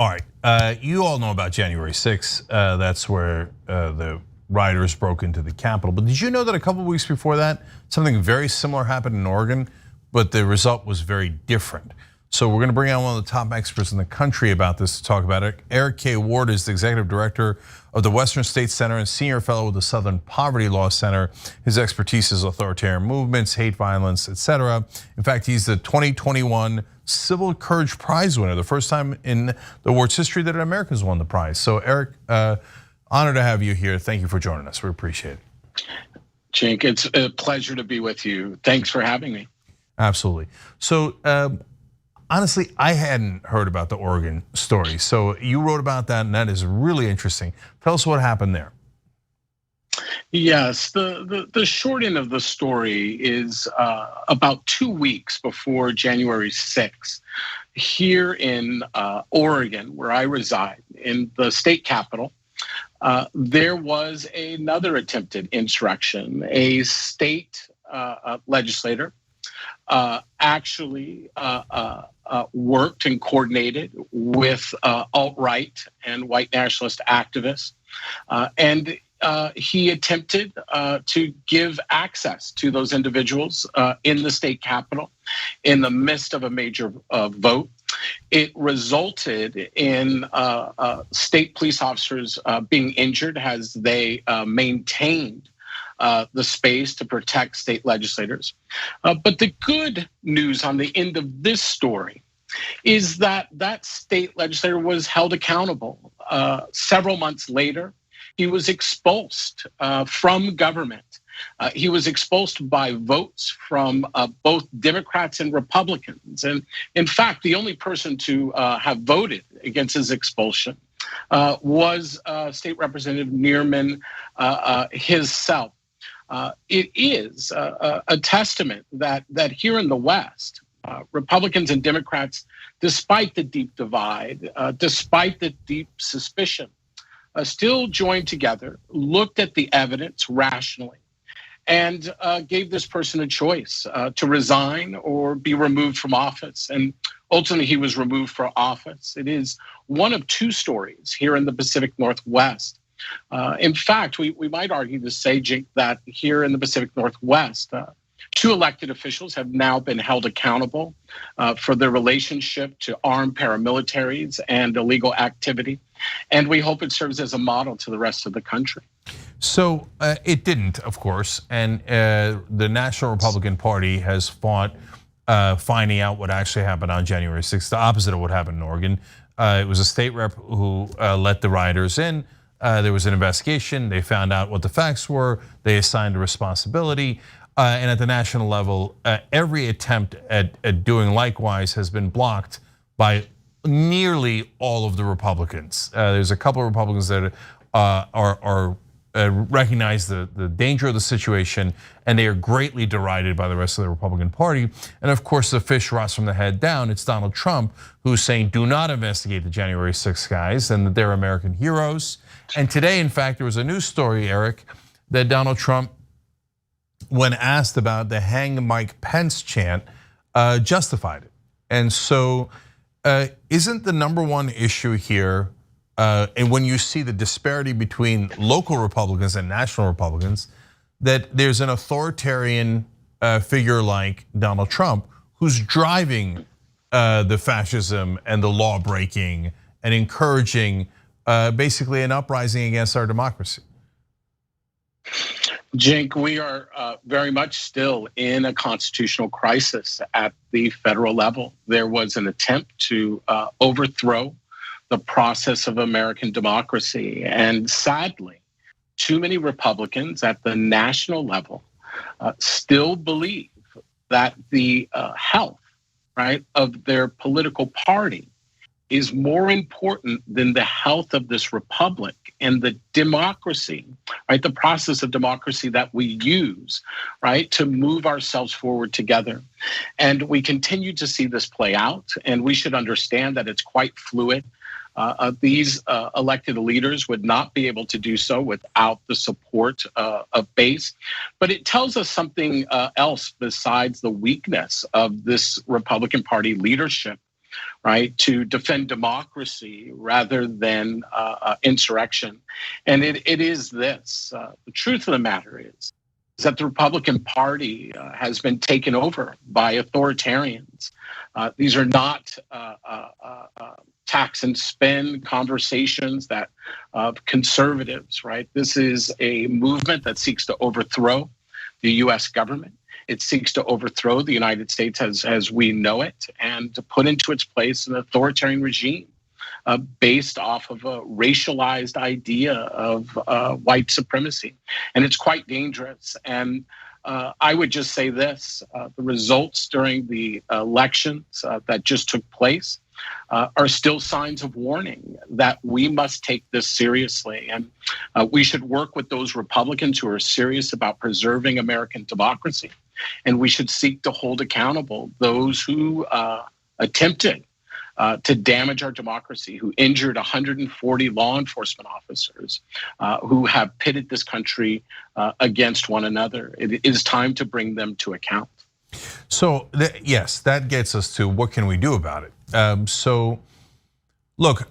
All right, you all know about January 6th. That's where the rioters broke into the Capitol. But did you know that a couple of weeks before that, something very similar happened in Oregon, but the result was very different? So we're gonna bring on one of the top experts in the country about this to talk about it. Eric K. Ward is the executive director of the Western States Center and senior fellow with the Southern Poverty Law Center. His expertise is authoritarian movements, hate violence, etc. In fact, he's the 2021 Civil Courage Prize winner, the first time in the award's history that an American's won the prize. So Eric, honor to have you here. Thank you for joining us. We appreciate it. Cenk, it's a pleasure to be with you. Thanks for having me. Absolutely. So honestly, I hadn't heard about the Oregon story. So you wrote about that, and that is really interesting. Tell us what happened there. Yes, the short end of the story is about 2 weeks before January 6th, here in Oregon, where I reside, in the state capital, there was another attempted insurrection. A state legislator actually worked and coordinated with alt-right and white nationalist activists, and he attempted to give access to those individuals in the state capitol in the midst of a major vote. It resulted in state police officers being injured as they maintained the space to protect state legislators. But the good news on the end of this story is that that state legislator was held accountable. Several months later, he was expulsed from government. He was expulsed by votes from both Democrats and Republicans. And in fact, the only person to have voted against his expulsion was State Representative Neerman himself. It is a testament that here in the West, Republicans and Democrats, despite the deep divide, despite the deep suspicion, still joined together, looked at the evidence rationally, and gave this person a choice to resign or be removed from office. And ultimately, he was removed from office. It is one of two stories here in the Pacific Northwest. In fact, we might argue to say, Cenk, that here in the Pacific Northwest, two elected officials have now been held accountable for their relationship to armed paramilitaries and illegal activity. And we hope it serves as a model to the rest of the country. So it didn't, of course. And the National Republican Party has fought finding out what actually happened on January 6th, the opposite of what happened in Oregon. It was a state rep who let the rioters in. There was an investigation. They found out what the facts were. They assigned a responsibility. And at the national level, every attempt at doing likewise has been blocked by nearly all of the Republicans. There's a couple of Republicans that recognize the danger of the situation, and they are greatly derided by the rest of the Republican Party. And of course, the fish rots from the head down. It's Donald Trump who's saying, do not investigate the January 6th guys, and that they're American heroes. And today, in fact, there was a news story, Eric, that Donald Trump, when asked about the hang Mike Pence chant, justified it. And so isn't the number one issue here, and when you see the disparity between local Republicans and national Republicans, that there's an authoritarian figure like Donald Trump who's driving the fascism and the law breaking and encouraging basically an uprising against our democracy? Cenk, we are very much still in a constitutional crisis at the federal level. There was an attempt to overthrow the process of American democracy. And sadly, too many Republicans at the national level still believe that the health, right, of their political party is more important than the health of this republic and the democracy, right? The process of democracy that we use, right, to move ourselves forward together. And we continue to see this play out, and we should understand that it's quite fluid. These elected leaders would not be able to do so without the support of base. But it tells us something else besides the weakness of this Republican Party leadership, right, to defend democracy rather than insurrection. And it is this. The truth of the matter is that the Republican Party has been taken over by authoritarians. These are not tax and spend conversations that of conservatives, right? This is a movement that seeks to overthrow the US government. It seeks to overthrow the United States as we know it and to put into its place an authoritarian regime based off of a racialized idea of white supremacy. And it's quite dangerous. And I would just say this, the results during the elections that just took place are still signs of warning that we must take this seriously. And we should work with those Republicans who are serious about preserving American democracy. And we should seek to hold accountable those who attempted to damage our democracy, who injured 140 law enforcement officers, who have pitted this country against one another. It is time to bring them to account. So yes, that gets us to what can we do about it? So look,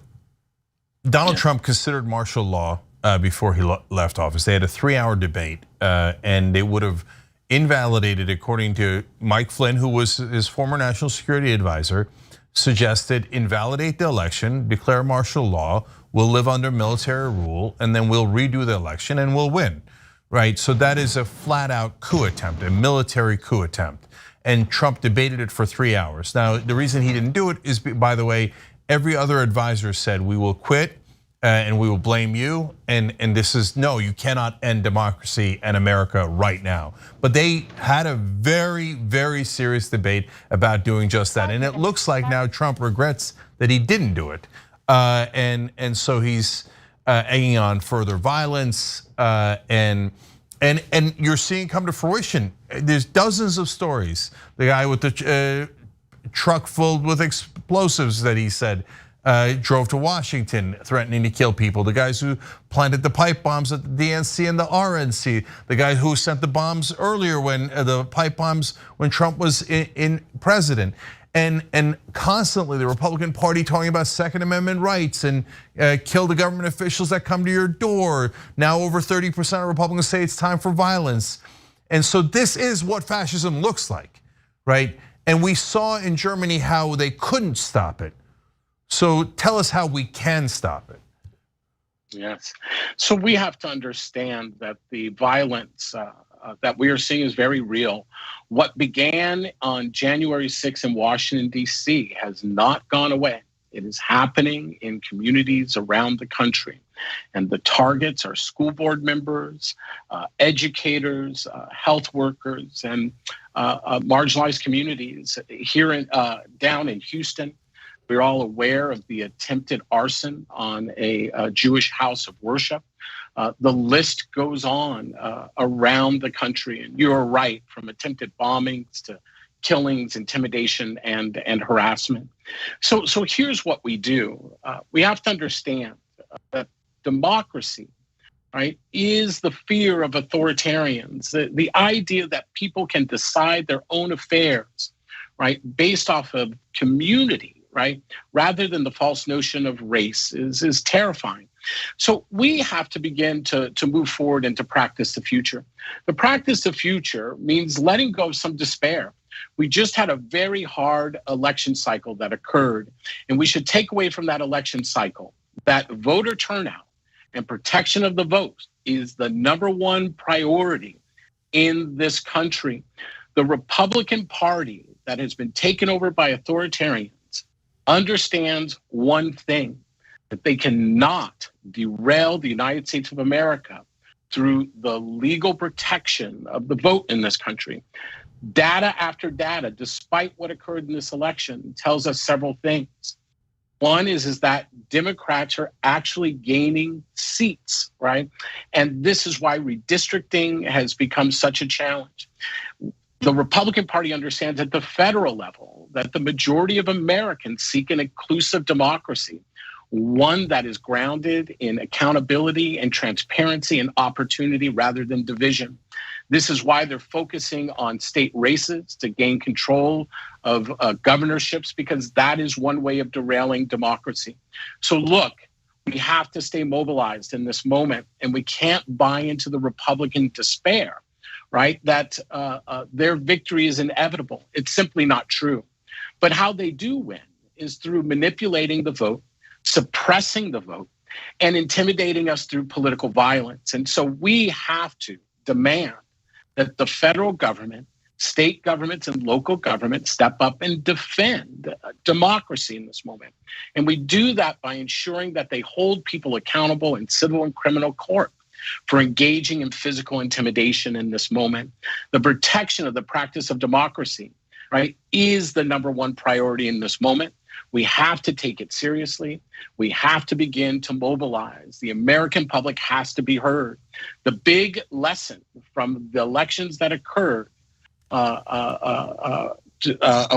Donald Trump considered martial law before he left office. They had a 3-hour debate and they would have invalidated, according to Mike Flynn, who was his former national security advisor, suggested invalidate the election, declare martial law, we'll live under military rule, and then we'll redo the election and we'll win, right? So that is a flat out coup attempt, a military coup attempt. And Trump debated it for 3 hours. Now, the reason he didn't do it is, by the way, every other advisor said, we will quit and we will blame you. And this is, no, you cannot end democracy and America right now. But they had a very, very serious debate about doing just that. And it looks like now Trump regrets that he didn't do it. And so he's egging on further violence and you're seeing come to fruition. There's dozens of stories. The guy with the truck filled with explosives that he said drove to Washington threatening to kill people. The guys who planted the pipe bombs at the DNC and the RNC. The guy who sent the bombs earlier when the pipe bombs when Trump was in president. And constantly the Republican Party talking about Second Amendment rights and kill the government officials that come to your door. Now over 30% of Republicans say it's time for violence. And so this is what fascism looks like, right? And we saw in Germany how they couldn't stop it. So tell us how we can stop it. Yes, so we have to understand that the violence that we are seeing is very real. What began on January 6th in Washington, D.C. has not gone away. It is happening in communities around the country. And the targets are school board members, educators, health workers, and marginalized communities. Here down in Houston, we're all aware of the attempted arson on a Jewish house of worship. The list goes on around the country, and you're right, from attempted bombings to killings, intimidation, and harassment. So here's what we do. We have to understand that democracy, right, is the fear of authoritarians. The idea that people can decide their own affairs, right, based off of community, right, rather than the false notion of race is terrifying. So we have to begin to move forward and to practice the future. The practice of future means letting go of some despair. We just had a very hard election cycle that occurred, and we should take away from that election cycle that voter turnout and protection of the vote is the #1 priority in this country. The Republican Party that has been taken over by authoritarians understands one thing, that they cannot derail the United States of America through the legal protection of the vote in this country. Data after data, despite what occurred in this election, tells us several things. One is that Democrats are actually gaining seats, right? And this is why redistricting has become such a challenge. The Republican Party understands at the federal level that the majority of Americans seek an inclusive democracy, one that is grounded in accountability and transparency and opportunity rather than division. This is why they're focusing on state races to gain control of governorships, because that is one way of derailing democracy. So look, we have to stay mobilized in this moment, and we can't buy into the Republican despair, right? That their victory is inevitable. It's simply not true. But how they do win is through manipulating the vote, suppressing the vote, and intimidating us through political violence. And so we have to demand that the federal government, state governments, and local governments step up and defend democracy in this moment. And we do that by ensuring that they hold people accountable in civil and criminal court for engaging in physical intimidation in this moment. The protection of the practice of democracy, right, is the number one priority in this moment. We have to take it seriously. We have to begin to mobilize. The American public has to be heard. The big lesson from the elections that occurred a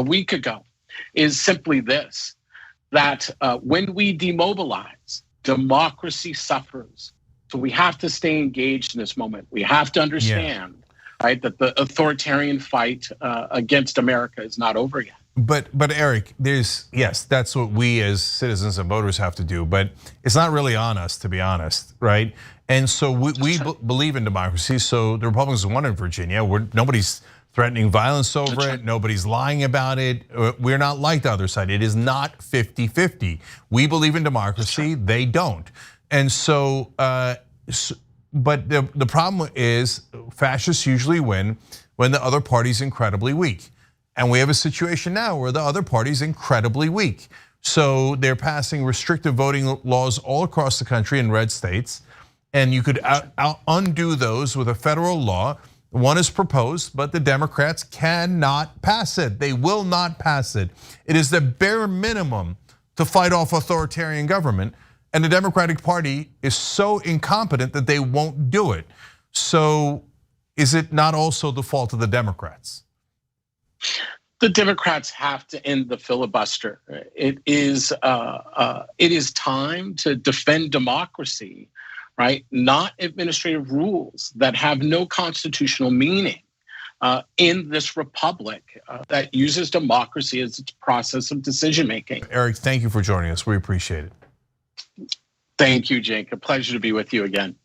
week ago is simply this, that when we demobilize, democracy suffers. So we have to stay engaged in this moment. We have to understand, right, that the authoritarian fight against America is not over yet. But Eric, yes, that's what we as citizens and voters have to do, but it's not really on us, to be honest, right? And so we believe in democracy. So the Republicans won in Virginia. Nobody's threatening violence over it. Nobody's lying about it. We're not like the other side. It is not 50-50. We believe in democracy. They don't. And so, but the problem is fascists usually win when the other party's incredibly weak. And we have a situation now where the other party's incredibly weak. So they're passing restrictive voting laws all across the country in red states. And you could undo those with a federal law. One is proposed, but the Democrats cannot pass it. They will not pass it. It is the bare minimum to fight off authoritarian government. And the Democratic Party is so incompetent that they won't do it. So is it not also the fault of the Democrats? The Democrats have to end the filibuster. It is time to defend democracy, right? Not administrative rules that have no constitutional meaning in this republic that uses democracy as its process of decision making. Eric, thank you for joining us. We appreciate it. Thank you, Jake. A pleasure to be with you again.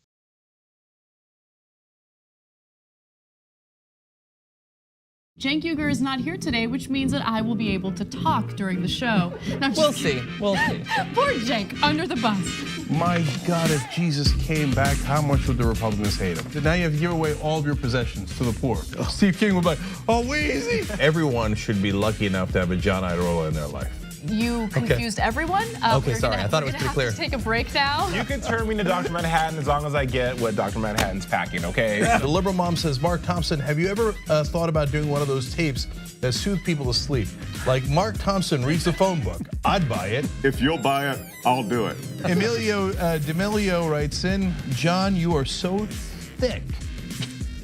Cenk Uygur is not here today, which means that I will be able to talk during the show. Now, we'll see. We'll see. Poor Cenk, under the bus. My God, if Jesus came back, how much would the Republicans hate him? Now you have to give away all of your possessions to the poor. Steve King would be like, oh, Weezy. Everyone should be lucky enough to have a John Iadarola in their life. You confused everyone. Okay, sorry. I thought it was pretty clear. Take a break now. You can turn me into Dr. Manhattan as long as I get what Dr. Manhattan's packing, okay? The liberal mom says, Mark Thompson, have you ever thought about doing one of those tapes that soothe people to sleep? Like Mark Thompson reads the phone book. I'd buy it. If you'll buy it, I'll do it. Emilio D'Amelio writes in, John, you are so thick.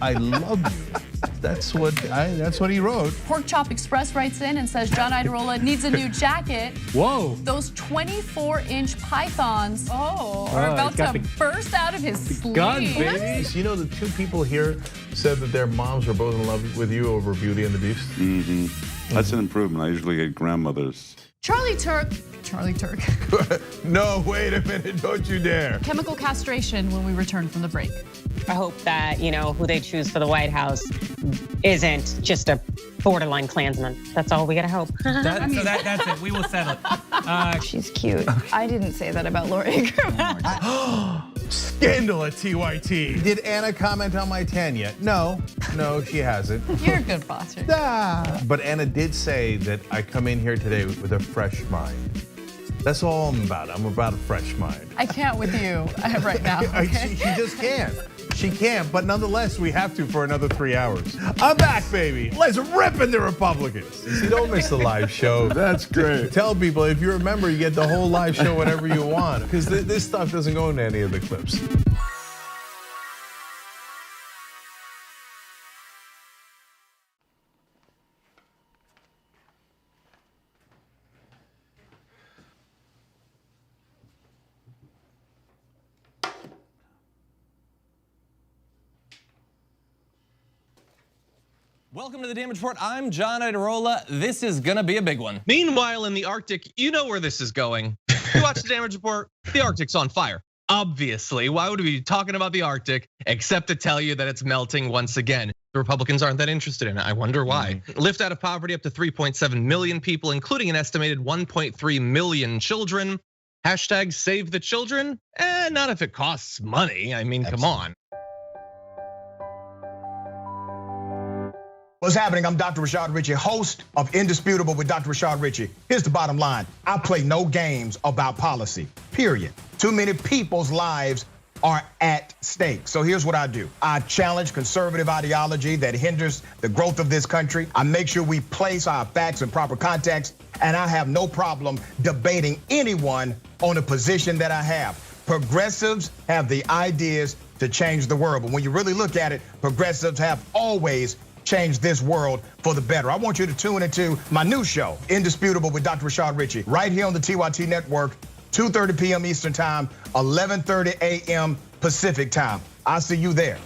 I love you. That's what he wrote. Pork Chop Express writes in and says John Iadarola needs a new jacket. Whoa. Those 24-inch pythons are about to burst out of his sleeve. Gun, baby. You know, the two people here said that their moms were both in love with you over Beauty and the Beast. Mm-hmm. That's an improvement. I usually get grandmothers. Charlie Turk. No, wait a minute, don't you dare. Chemical castration when we return from the break. I hope that, who they choose for the White House isn't just a borderline Klansman. That's all we gotta hope. That's it. We will settle it. She's cute. I didn't say that about Laura Ingraham. Scandal at TYT. Did Anna comment on my tan yet? No, she hasn't. You're a good boss. But Anna did say that I come in here today with a fresh mind. That's all I'm about. I'm about a fresh mind. I can't with you right now. Okay? She just can't. She can't, but nonetheless, we have to for another 3 hours. I'm back, baby. Let's rip in the Republicans. See, don't miss the live show. That's great. Tell people, if you're a member, you get the whole live show whenever you want, because this stuff doesn't go into any of the clips. Welcome to the Damage Report. I'm John Idarola. This is gonna be a big one. Meanwhile, in the Arctic, you know where this is going. You watch the Damage Report, the Arctic's on fire. Obviously, why would we be talking about the Arctic except to tell you that it's melting once again? The Republicans aren't that interested in it. I wonder why. Lift out of poverty up to 3.7 million people, including an estimated 1.3 million children. Hashtag save the children? Not if it costs money. I mean, come on. What's happening? I'm Dr. Rashad Ritchie, host of Indisputable with Dr. Rashad Ritchie. Here's the bottom line. I play no games about policy, period. Too many people's lives are at stake. So here's what I do. I challenge conservative ideology that hinders the growth of this country. I make sure we place our facts in proper context, and I have no problem debating anyone on a position that I have. Progressives have the ideas to change the world, but when you really look at it, progressives have always change this world for the better. I want you to tune into my new show, Indisputable with Dr. Rashad Ritchie, right here on the TYT network, 2:30 p.m. Eastern time, 11:30 a.m. Pacific time. I'll see you there.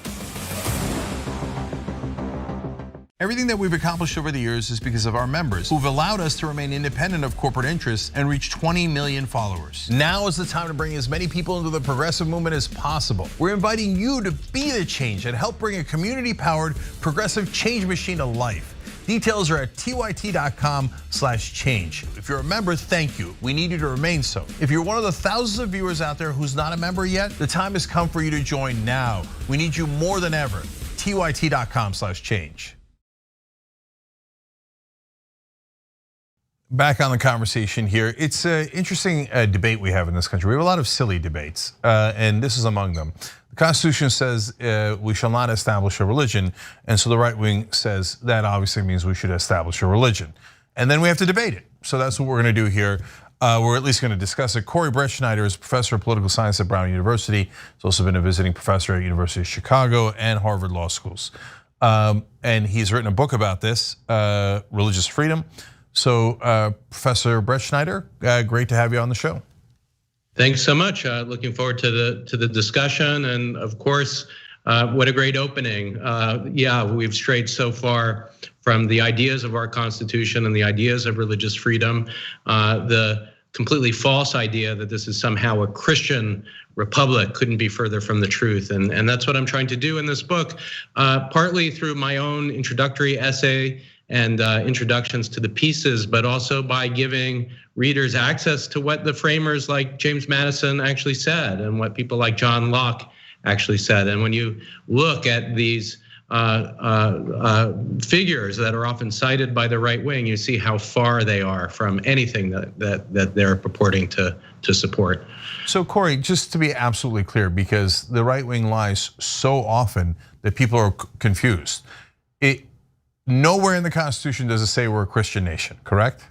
Everything that we've accomplished over the years is because of our members who've allowed us to remain independent of corporate interests and reach 20 million followers. Now is the time to bring as many people into the progressive movement as possible. We're inviting you to be the change and help bring a community-powered progressive change machine to life. Details are at tyt.com/change. If you're a member, thank you. We need you to remain so. If you're one of the thousands of viewers out there who's not a member yet, the time has come for you to join now. We need you more than ever. tyt.com/change. Back on the conversation here. It's an interesting debate we have in this country. We have a lot of silly debates, and this is among them. The Constitution says we shall not establish a religion, and so the right wing says that obviously means we should establish a religion. And then we have to debate it. So that's what we're gonna do here. We're at least gonna discuss it. Corey Brettschneider is professor of political science at Brown University. He's also been a visiting professor at University of Chicago and Harvard Law Schools. And he's written a book about this, Religious Freedom. So Professor Brettschneider, great to have you on the show. Thanks so much. Looking forward to the discussion, and of course, what a great opening. Yeah, we've strayed so far from the ideas of our Constitution and the ideas of religious freedom. The completely false idea that this is somehow a Christian republic couldn't be further from the truth, and that's what I'm trying to do in this book, partly through my own introductory essay and introductions to the pieces, but also by giving readers access to what the framers like James Madison actually said and what people like John Locke actually said. And when you look at these figures that are often cited by the right wing, you see how far they are from anything that they're purporting to support. So Corey, just to be absolutely clear, because the right wing lies so often that people are confused. Nowhere in the Constitution does it say we're a Christian nation, correct?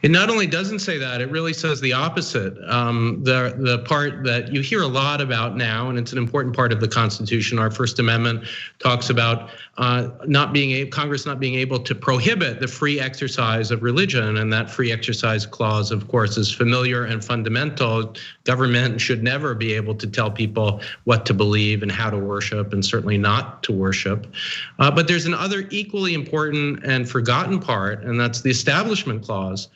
It not only doesn't say that, it really says the opposite. The part that you hear a lot about now, and it's an important part of the Constitution, our First Amendment talks about Congress not being able to prohibit the free exercise of religion, and that free exercise clause, of course, is familiar and fundamental. Government should never be able to tell people what to believe and how to worship, and certainly not to worship. But there's another equally important and forgotten part, and that's the Establishment Clause,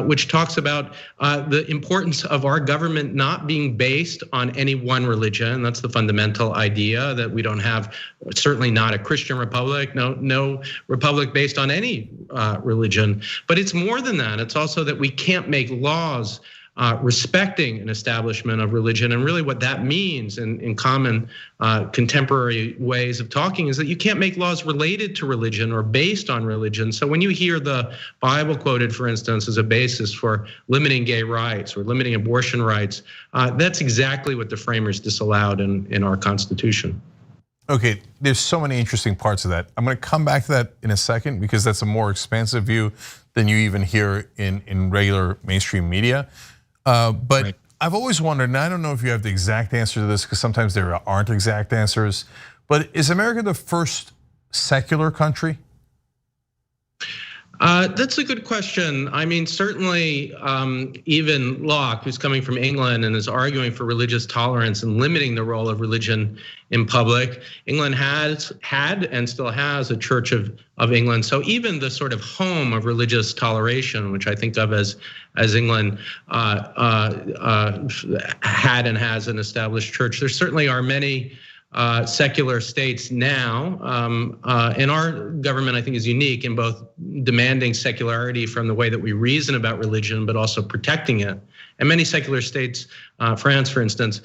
which talks about the importance of our government not being based on any one religion. That's the fundamental idea, that we don't have, certainly not a Christian republic, no republic based on any religion. But it's more than that. It's also that we can't make laws respecting an establishment of religion. And really what that means in common contemporary ways of talking is that you can't make laws related to religion or based on religion. So when you hear the Bible quoted, for instance, as a basis for limiting gay rights or limiting abortion rights, that's exactly what the framers disallowed in our Constitution. Okay, there's so many interesting parts of that. I'm gonna come back to that in a second because that's a more expansive view than you even hear in regular mainstream media. But right. I've always wondered, and I don't know if you have the exact answer to this because sometimes there aren't exact answers, but is America the first secular country? That's a good question. I mean, certainly, even Locke, who's coming from England and is arguing for religious tolerance and limiting the role of religion in public, England has had and still has a Church of England. So even the sort of home of religious toleration, which I think of as England had and has an established church, there certainly are many secular states now, and our government, I think, is unique in both demanding secularity from the way that we reason about religion, but also protecting it. And many secular states, France, for instance,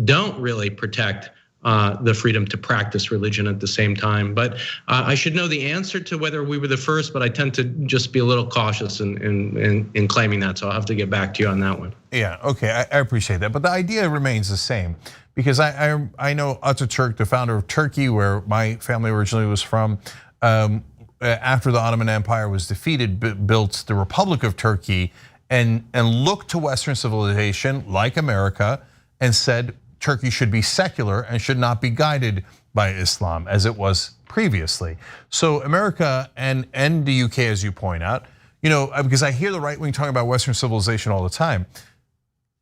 don't really protect the freedom to practice religion at the same time. But I should know the answer to whether we were the first, but I tend to just be a little cautious in claiming that. So I'll have to get back to you on that one. Yeah, okay, I appreciate that. But the idea remains the same. Because I know Ataturk, the founder of Turkey, where my family originally was from, after the Ottoman Empire was defeated, built the Republic of Turkey and looked to Western civilization like America and said Turkey should be secular and should not be guided by Islam as it was previously. So America and the UK, as you point out, because I hear the right wing talking about Western civilization all the time.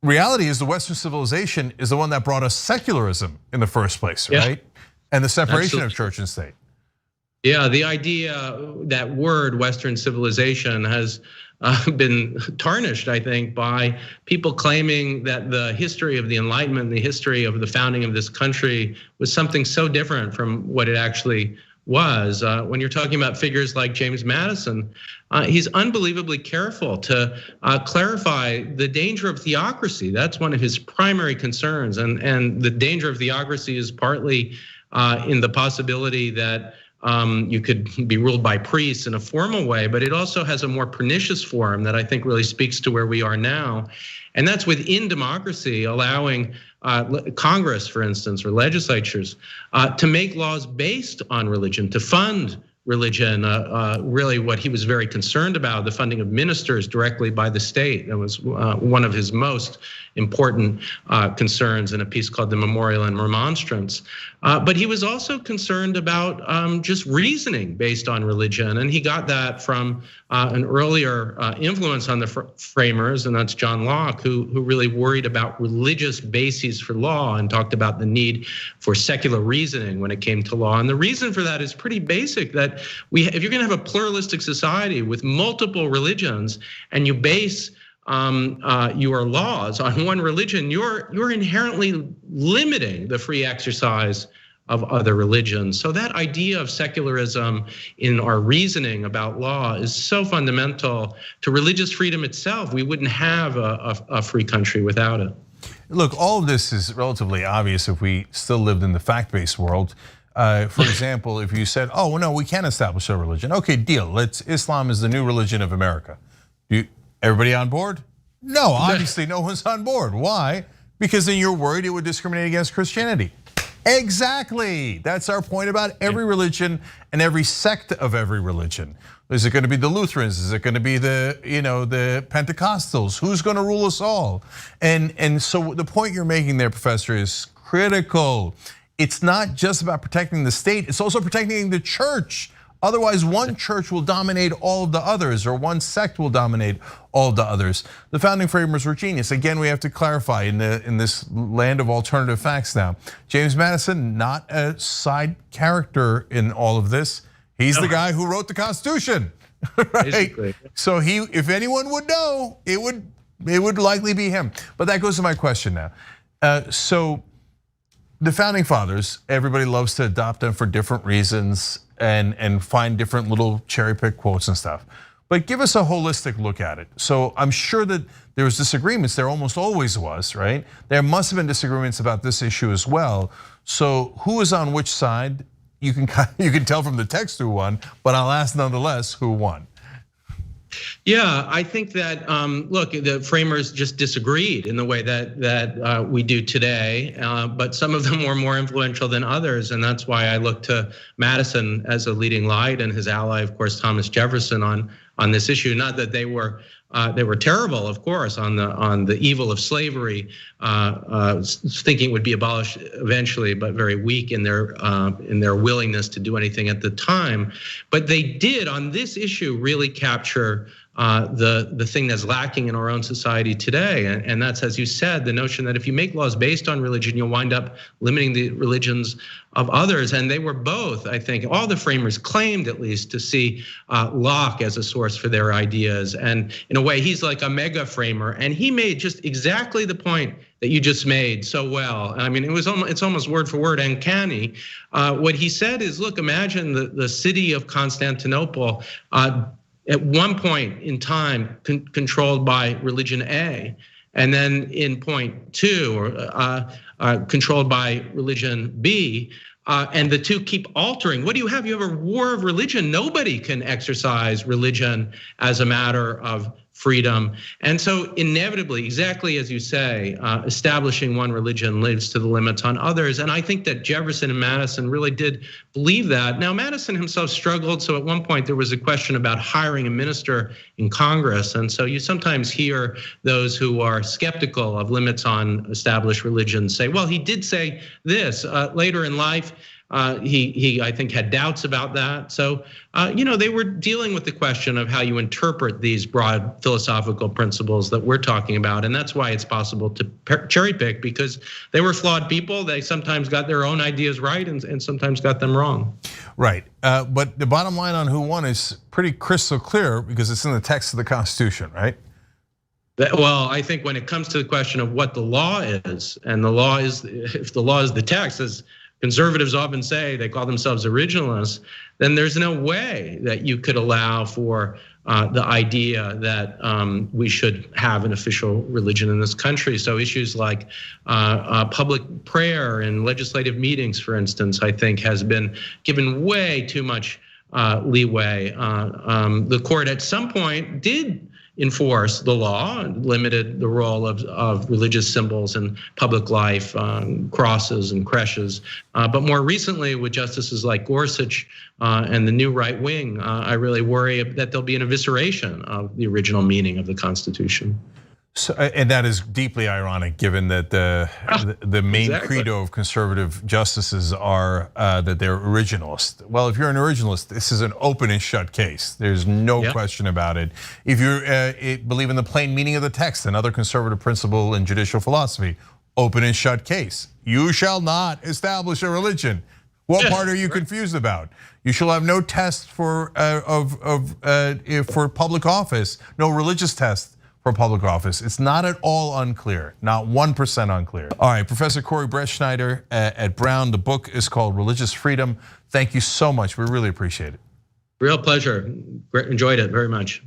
Reality is the Western civilization is the one that brought us secularism in the first place, right? And the separation of church and state. Yeah, the idea, that word Western civilization has been tarnished, I think, by people claiming that the history of the Enlightenment, the history of the founding of this country was something so different from what it actually was. When you're talking about figures like James Madison, he's unbelievably careful to clarify the danger of theocracy. That's one of his primary concerns, and the danger of theocracy is partly in the possibility that you could be ruled by priests in a formal way, but it also has a more pernicious form that I think really speaks to where we are now. And that's within democracy, allowing Congress, for instance, or legislatures to make laws based on religion, to fund religion, really what he was very concerned about, the funding of ministers directly by the state. That was one of his most important concerns in a piece called The Memorial and Remonstrance. But he was also concerned about just reasoning based on religion. And he got that from an earlier influence on the framers, and that's John Locke, who really worried about religious bases for law and talked about the need for secular reasoning when it came to law. And the reason for that is pretty basic, that if you're gonna have a pluralistic society with multiple religions and you base your laws on one religion, you're inherently limiting the free exercise of other religions. So that idea of secularism in our reasoning about law is so fundamental to religious freedom itself. We wouldn't have a free country without it. Look, all of this is relatively obvious if we still lived in the fact-based world. For example, if you said, oh, well, no, we can't establish a religion. Okay, deal, Islam is the new religion of America. Everybody on board? No, obviously no one's on board. Why? Because then you're worried it would discriminate against Christianity. Exactly, that's our point about every religion and every sect of every religion. Is it going to be the Lutherans? Is it going to be the Pentecostals? Who's going to rule us all? And so the point you're making there, Professor, is critical. It's not just about protecting the state, it's also protecting the church. Otherwise, one church will dominate all of the others, or one sect will dominate all of the others. The founding framers were genius. Again, we have to clarify in this land of alternative facts now. James Madison, not a side character in all of this. He's the guy who wrote the Constitution, right? Basically. So if anyone would know, it would likely be him. But that goes to my question now. So the founding fathers, everybody loves to adopt them for different reasons and find different little cherry pick quotes and stuff. But give us a holistic look at it. So I'm sure that there was disagreements, there almost always was, right? There must have been disagreements about this issue as well. So who is on which side? You can tell from the text who won, but I'll ask nonetheless who won. Yeah, I think that look, the framers just disagreed in the way that we do today, but some of them were more influential than others, and that's why I look to Madison as a leading light, and his ally, of course, Thomas Jefferson, on this issue. Not that they were They were terrible, of course, on the evil of slavery, thinking it would be abolished eventually, but very weak in their willingness to do anything at the time. But they did on this issue really capture the thing that's lacking in our own society today, and that's, as you said, the notion that if you make laws based on religion, you'll wind up limiting the religions of others. And they were both, I think, all the framers claimed at least to see Locke as a source for their ideas. And in a way, he's like a mega framer, and he made just exactly the point that you just made so well. I mean, it's almost word for word uncanny. What he said is, look, imagine the city of Constantinople at one point in time controlled by religion A, and then in point 2 controlled by religion B, and the two keep altering. What do you have? You have a war of religion. Nobody can exercise religion as a matter of freedom. And so inevitably, exactly as you say, establishing one religion lives to the limits on others. And I think that Jefferson and Madison really did believe that. Now, Madison himself struggled. So at one point there was a question about hiring a minister in Congress. And so you sometimes hear those who are skeptical of limits on established religions say, well, he did say this later in life. He I think had doubts about that. So, they were dealing with the question of how you interpret these broad philosophical principles that we're talking about. And that's why it's possible to cherry pick, because they were flawed people. They sometimes got their own ideas right and sometimes got them wrong. Right, but the bottom line on who won is pretty crystal clear because it's in the text of the Constitution, right? Well, I think when it comes to the question of what the law is, and the law is, if the law is the text, as conservatives often say, they call themselves originalists, then there's no way that you could allow for the idea that we should have an official religion in this country. So issues like public prayer in legislative meetings, for instance, I think has been given way too much leeway. The court at some point did enforce the law and limited the role of religious symbols in public life, crosses and creches. But more recently, with justices like Gorsuch and the new right wing, I really worry that there'll be an evisceration of the original meaning of the Constitution. So, and that is deeply ironic, given that the main credo of conservative justices are that they're originalists. Well, if you're an originalist, this is an open and shut case. There's no question about it. If you believe in the plain meaning of the text, another conservative principle in judicial philosophy, open and shut case. You shall not establish a religion. What part are you confused about? You shall have no test for public office, no religious test for public office. It's not at all unclear, not 1% unclear. All right, Professor Corey Brettschneider at Brown. The book is called Religious Freedom. Thank you so much. We really appreciate it. Real pleasure. Enjoyed it very much.